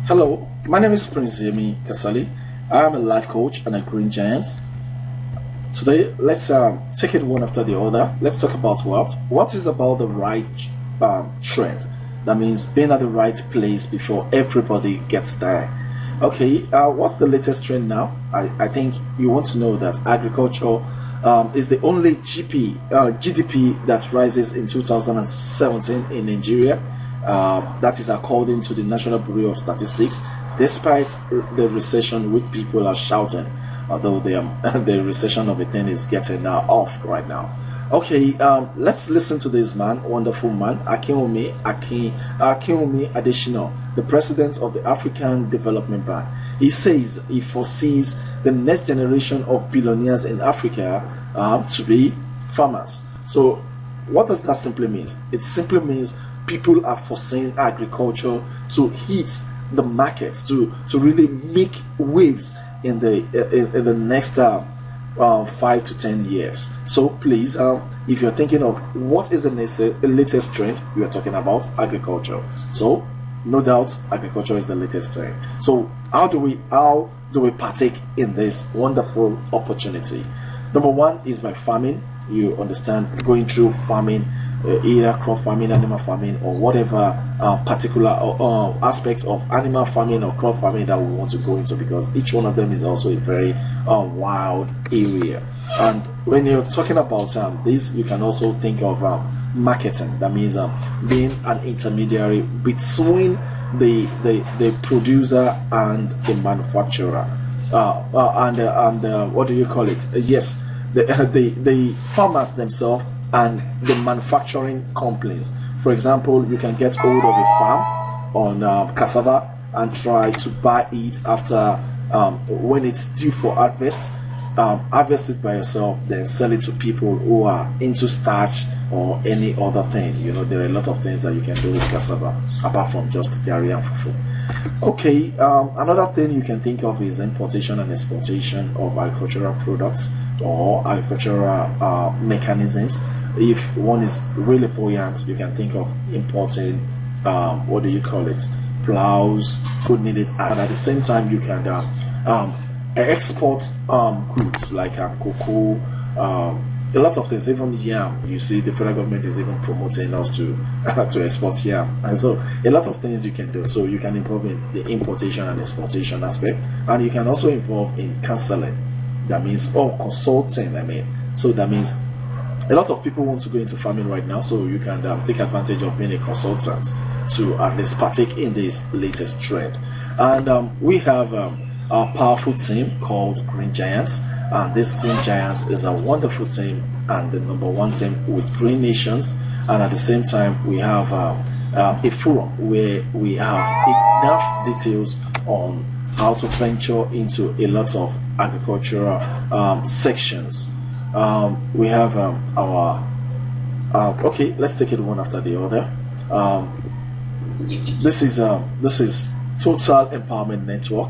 Hello, my name is Prince Yemi Kasali. I am a life coach and a green giant. Today, let's take it one after the other. Let's talk about what is about the right trend. That means being at the right place before everybody gets there. Okay, what's the latest trend now? I think you want to know that agriculture is the only GDP that rises in 2017 in Nigeria. That is according to the National Bureau of Statistics, despite the recession which people are shouting, although the recession of a thing is getting off right now. Okay, let's listen to this man, wonderful man, Akinwumi Adesina, the president of the African Development Bank. He says he foresees the next generation of billionaires in Africa to be farmers. So what does that simply mean? It simply means people are foreseeing agriculture to hit the market, to really make waves in the next 5 to 10 years. So please, if you're thinking of what is the latest trend, we are talking about agriculture. So no doubt agriculture is the latest trend. So how do we partake in this wonderful opportunity? Number one is by farming. You understand, going through farming, either crop farming, animal farming, or whatever particular aspect of animal farming or crop farming that we want to go into, because each one of them is also a very wild area. And when you're talking about this, you can also think of marketing. That means being an intermediary between the producer and the manufacturer, and what do you call it? Yes, the farmers themselves and the manufacturing companies. For example, you can get hold of a farm on cassava and try to buy it after when it's due for harvest. Harvest it by yourself, then sell it to people who are into starch or any other thing. You know, there are a lot of things that you can do with cassava apart from just gari and fufu. Okay, another thing you can think of is importation and exportation of agricultural products or agricultural mechanisms. If one is really buoyant, you can think of importing what do you call it, plows, could need it, and at the same time you can export goods like cocoa, a lot of things, even yam. You see, the federal government is even promoting us to export yam, and so a lot of things you can do. So you can involve in the importation and exportation aspect, and you can also involve in counseling. That means consulting. So that means a lot of people want to go into farming right now, so you can take advantage of being a consultant to at least partake in this latest trend. And we have a powerful team called Green Giants, and this Green Giants is a wonderful team and the #1 team with Green Nations. And at the same time, we have a forum where we have enough details on how to venture into a lot of agricultural sections. We have our okay, let's take it one after the other. This is Total Empowerment Network.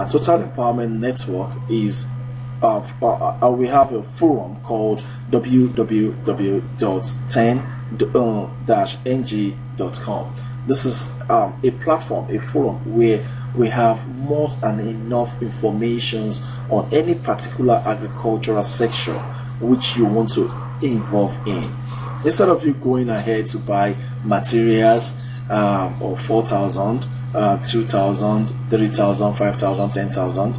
Total Empowerment Network is we have a forum called www.10-ng.com. This is a platform, a forum where we have more than enough informations on any particular agricultural section which you want to involve in. Instead of you going ahead to buy materials of 4,000, 2,000, 3,000, 5,000, 10,000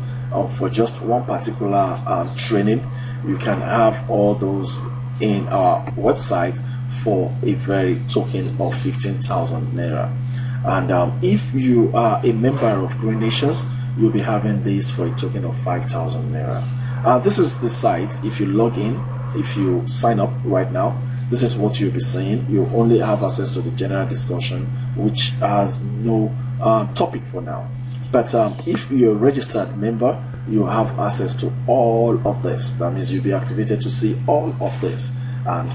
for just one particular training, you can have all those in our website for a very token of 15,000 naira. And if you are a member of Green Nations, you'll be having this for a token of 5,000 naira. This is the site. If you log in, if you sign up right now, this is what you'll be seeing. You only have access to the general discussion, which has no topic for now. But if you're a registered member, you have access to all of this. That means you'll be activated to see all of this. And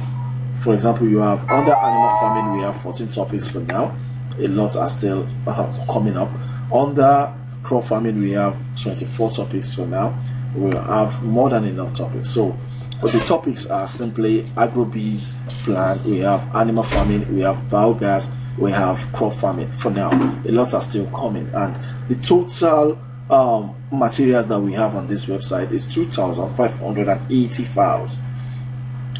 for example, you have under animal farming, we have 14 topics for now. A lot are still coming up. Under crop farming, we have 24 topics for now. We'll have more than enough topics. So the topics are simply agro-bees plan, we have animal farming, we have biogas, we have crop farming for now. A lot are still coming, and the total materials that we have on this website is 2,580 files,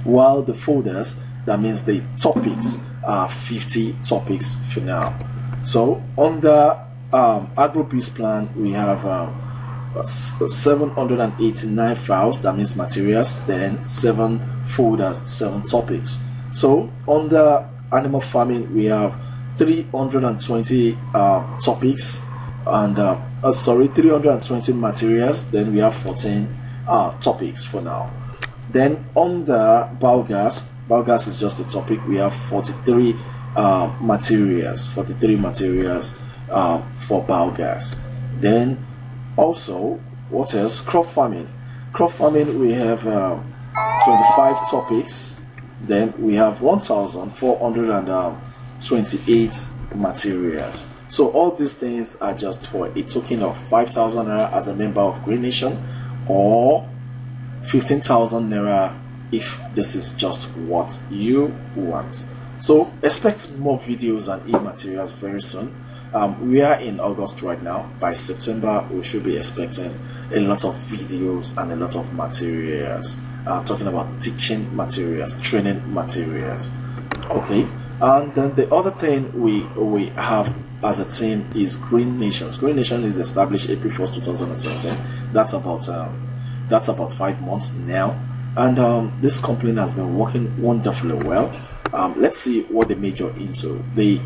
while the folders, that means the topics, are 50 topics for now. So on the AgroBiz plan, we have 789 files, that means materials, then 7 folders, 7 topics. So on the animal farming, we have 320 topics and 320 materials, then we have 14 topics for now. Then on the biogas is just a topic, we have 43 materials for biogas. Then also, what else? Crop farming, we have 25 topics, then we have 1,428 materials. So all these things are just for a token of 5,000 naira as a member of Green Nation, or 15,000 naira if this is just what you want. So expect more videos and e-materials very soon. We are in August right now. By September, we should be expecting a lot of videos and a lot of materials, talking about teaching materials, training materials. Okay, and then the other thing we have as a team is Green Nations. Green Nation is established April 1st, 2017. That's about 5 months now, and this company has been working wonderfully well. Let's see what they major into. The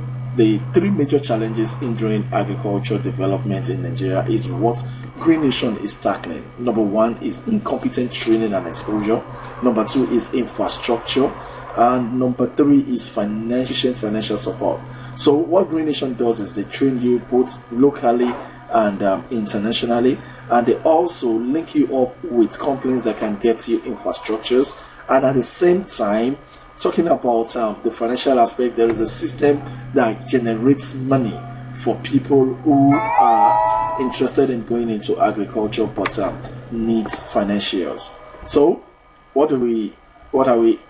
3 major challenges hindering agricultural development in Nigeria is what Green Nation is tackling. Number 1 is incompetent training and exposure. Number 2 is infrastructure. And number 3 is financial support. So what Green Nation does is they train you both locally and internationally, and they also link you up with companies that can get you infrastructures, and at the same time, talking about the financial aspect, there is a system that generates money for people who are interested in going into agriculture but needs financials. So what are we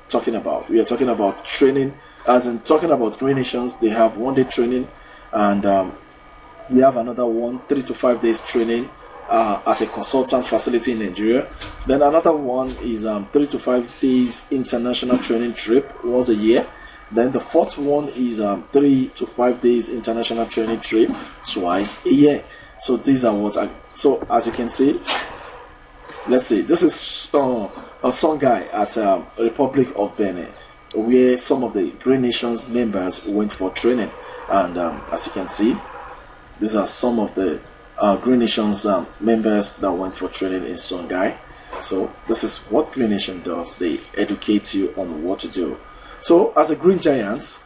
talking about? We are talking about training, as in talking about Green Nations. They have 1-day training, and they have another 3 to 5 days training at a consultant facility in Nigeria. Then another one is 3 to 5 days international training trip once a year. Then the fourth one is 3 to 5 days international training trip twice a year. So these are what so as you can see, let's see, this is a Songhai at Republic of Benin, where some of the Green Nations members went for training, and as you can see, these are some of the Green Nations members that went for training in Songhai. So this is what Green Nation does. They educate you on what to do. So as a Green Giant,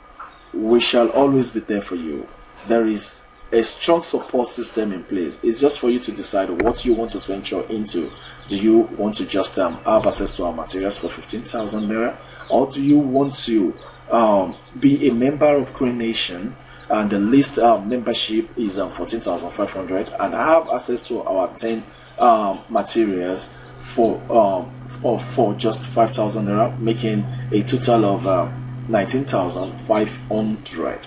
we shall always be there for you. There is a strong support system in place. It's just for you to decide what you want to venture into. Do you want to just have access to our materials for 15,000 naira, or do you want to be a member of Green Nation, and the list membership is 14,500, and have access to our 10 materials for just 5,000 naira, making a total of 19,500.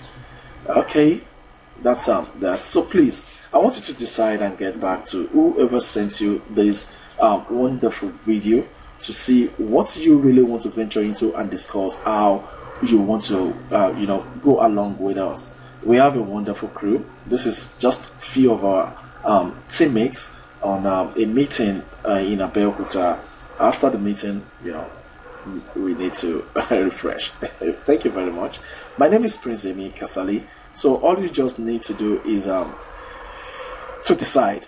Okay, that's that. So please, I want you to decide and get back to whoever sent you this wonderful video to see what you really want to venture into and discuss how you want to go along with us. We have a wonderful crew. This is just a few of our teammates on a meeting in Abeokuta. After the meeting, we need to refresh. Thank you very much. My name is Prince Yemi Kasali. So all you just need to do is to decide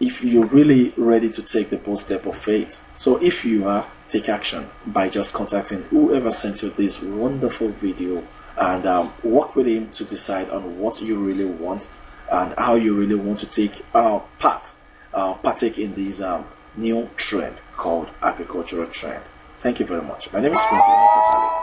if you're really ready to take the bold step of faith. So if you are, take action by just contacting whoever sent you this wonderful video, and work with him to decide on what you really want and how you really want to take partake in this new trend called agricultural trend. Thank you very much. My name is Prince Yemi Kasali.